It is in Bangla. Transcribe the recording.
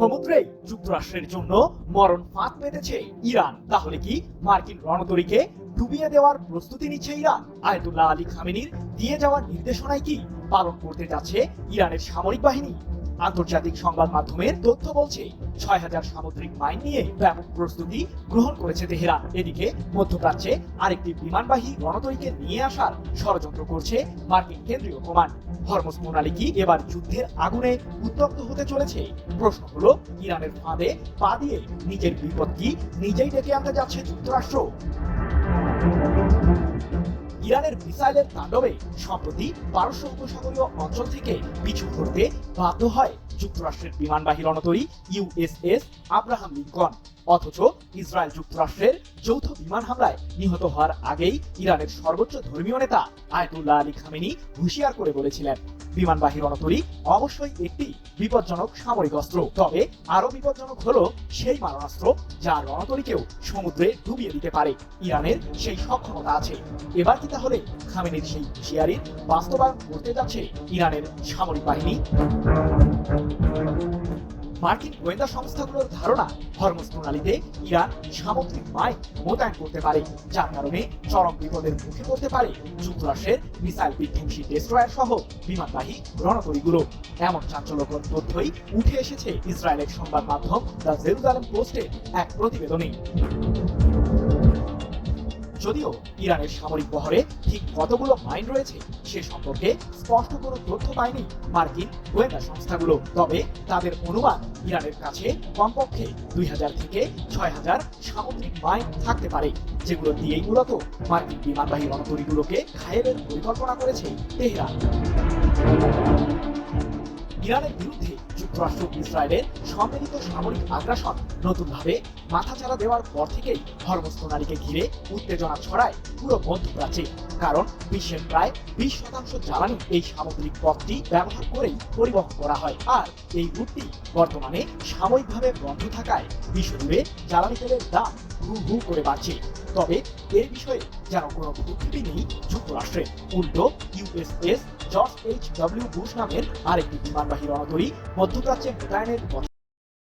সমুদ্রে যুক্তরাষ্ট্রের জন্য মরণ ফাঁদ পেতেছে ইরান। তাহলে কি মার্কিন রণতরীকে ডুবিয়ে দেওয়ার প্রস্তুতি নিচ্ছে ইরান? আয়াতুল্লাহ আলী খামেনির দিয়ে যাওয়ার নির্দেশনায় কি পালন করতে যাচ্ছে ইরানের সামরিক বাহিনী? আন্তর্জাতিক সংবাদ মাধ্যমের তথ্য বলছে ৬,০০০ সামুদ্রিক মাইন নিয়ে ব্যাপক প্রস্তুতি গ্রহণ করেছে তেহরান। এদিকে মধ্যপ্রাচ্যে আরেকটি বিমানবাহী রণতরীকে নিয়ে আসার ষড়যন্ত্র করছে মার্কিন কেন্দ্রীয় কমান্ড। হরমুজ প্রণালী কি এবার যুদ্ধের আগুনে উত্তপ্ত হতে চলেছে? প্রশ্ন হলো, ইরানের ফাঁদে পা দিয়ে নিজের বিপদ কি নিজেই ডেকে আনতে যাচ্ছে যুক্তরাষ্ট্র? ইরানের মিসাইলের তাণ্ডবে সম্প্রতি পারস্য উপসাগরীয় অঞ্চল থেকে পিছু হটতে বাধ্য হয় যুক্তরাষ্ট্রের বিমানবাহী রণতরী ইউএসএস আব্রাহাম লিঙ্কন। অথচ ইসরায়েল যুক্তরাষ্ট্রের যৌথ বিমান হামলায় নিহত হওয়ার আগেই ইরানের সর্বোচ্চ ধর্মীয় নেতা আয়াতুল্লাহ আলী খামেনি হুঁশিয়ার করে বলেছিলেন, বিমানবাহী রণতরী অবশ্যই একটি বিপজ্জনক সামরিক অস্ত্র, তবে আরো বিপজ্জনক হলো সেই মারণাস্ত্র যা রণতরীকেও সমুদ্রে ডুবিয়ে দিতে পারে। ইরানের সেই সক্ষমতা আছে। এবার কি তাহলে খামেনির সেই হুঁশিয়ারির বাস্তবায়ন করতে যাচ্ছে ইরানের সামরিক বাহিনী? মার্কিন গোয়েন্দা সংস্থাগুলোর ধারণা, হরমুজ প্রণালীতে ইরান সামুদ্রিক মাইন মোতায়েন করতে পারে, যার কারণে চরম বিপদের মুখে পড়তে পারে যুক্তরাষ্ট্রের মিসাইল বিধ্বংসী ডেস্ট্রয়ার সহ বিমানবাহী রণতরীগুলো। এমন চাঞ্চল্যকর তথ্যই উঠে এসেছে ইসরায়েলের সংবাদ মাধ্যম দ্য জেরুজালেম পোস্টের এক প্রতিবেদনে। যদিও ইরানের সামরিক বহরে ঠিক কতগুলো মাইন রয়েছে সে সম্পর্কে স্পষ্ট কোনো তথ্য পায়নি মার্কিন গোয়েন্দা সংস্থাগুলো, তবে তাদের অনুমান ইরানের কাছে কমপক্ষে ২,০০০ থেকে ৬,০০০ সামুদ্রিক মাইন থাকতে পারে, যেগুলো দিয়েই মূলত মার্কিন বিমানবাহী রণতরীগুলোকে ঘায়েলের পরিকল্পনা করেছে তেহরান। ইরানের বিরুদ্ধে যুক্তরাষ্ট্র ইসরায়েলের সম্মিলিত সামরিক আগ্রাসন নতুনভাবে মাথাচাড়া দেওয়ার পর থেকেই হরমুজ প্রণালীকে ঘিরে উত্তেজনা ছড়ায় পুরো মধ্যপ্রাচ্যে। কারণ বিশ্বের প্রায় ২০% জ্বালানি এই সামুদ্রিক পথটি ব্যবহার করেই পরিবহন করা হয়, আর এই রুটটি বর্তমানে সাময়িকভাবে বন্ধ থাকায় বিশ্বজুড়ে জ্বালানি তেলের দাম হু হু করে বাড়ছে। তবে এর বিষয়ে যেন কোনো ভূক্ষেপই নেই যুক্তরাষ্ট্রের। উল্টো ইউএসএস জর্জ H.W. বুশ নামের আরেকটি বিমানবাহী রণতরী মধ্যপ্রাচ্যে মোতায়েনের কথা